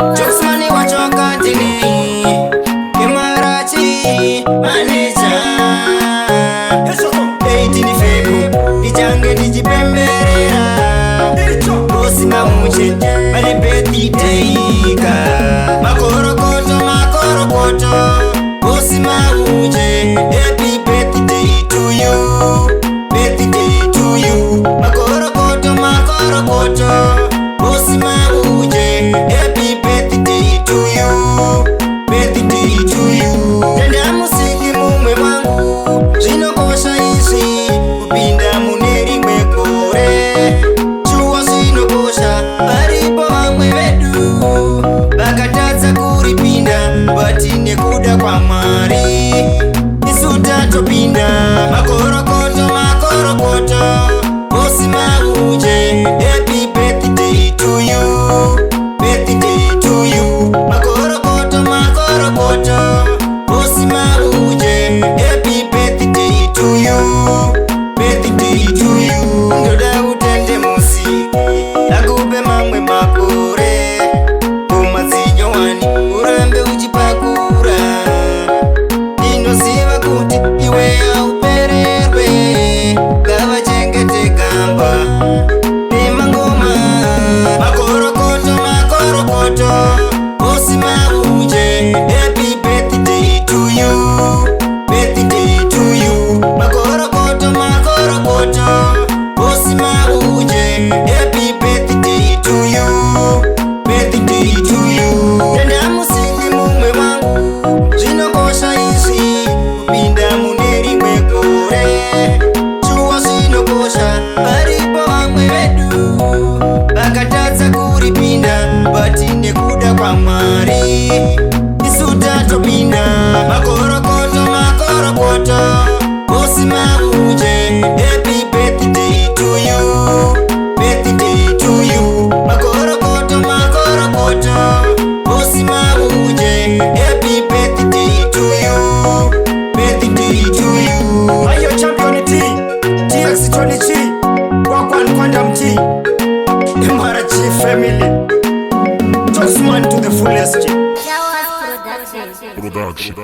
Jokesmani wachoka tini M.R.G manager 18 February Dijange dijipemberera Bosi Maunje Bale beti teika Makorokoto Bosi Maunje Happy birthday to you Birthday to you Makorokoto Bosi Maunje Happy birthday to you Birthday to you Tenda musiki mumwe wangu Zinokosha isi Kupinda muneri mwekore Chua zinokosha Paripo wamwe wedu Bakataza kuripinda Batine kuda kwa mari Isuta topinda Makorokoto Bosi Maunje Happy birthday to you Birthday to you Makorokoto Bosi Maunje Happy birthday to you Birthday to you Ndoda utende musiki Akube mamwe makore Kumazinyo wani Urambe ujipakura Ino siva kuti iwe ya upererwe Gava chengete gamba Nema ngoma Makorokoto Bosi Maunje Happy birthday to you Birthday to you Makorokoto Bosi Maunje Happy birthday to you Birthday to you Tenda musiki mumwe wangu Zinokosha isi Kupinda muneri mwekore Chua zinokosha Paripo wamwe wedu Bakataza kuripinda Batine kuda kwa mari Isuta topinda Makorokoto Bosi Maunje Happy birthday to you Birthday to you Makorokoto Bosi Maunje Happy birthday to you Birthday to you Ayo champion T Dx-Maunje Wakwan Quantum T M.R.G family Just one to the fullest Production.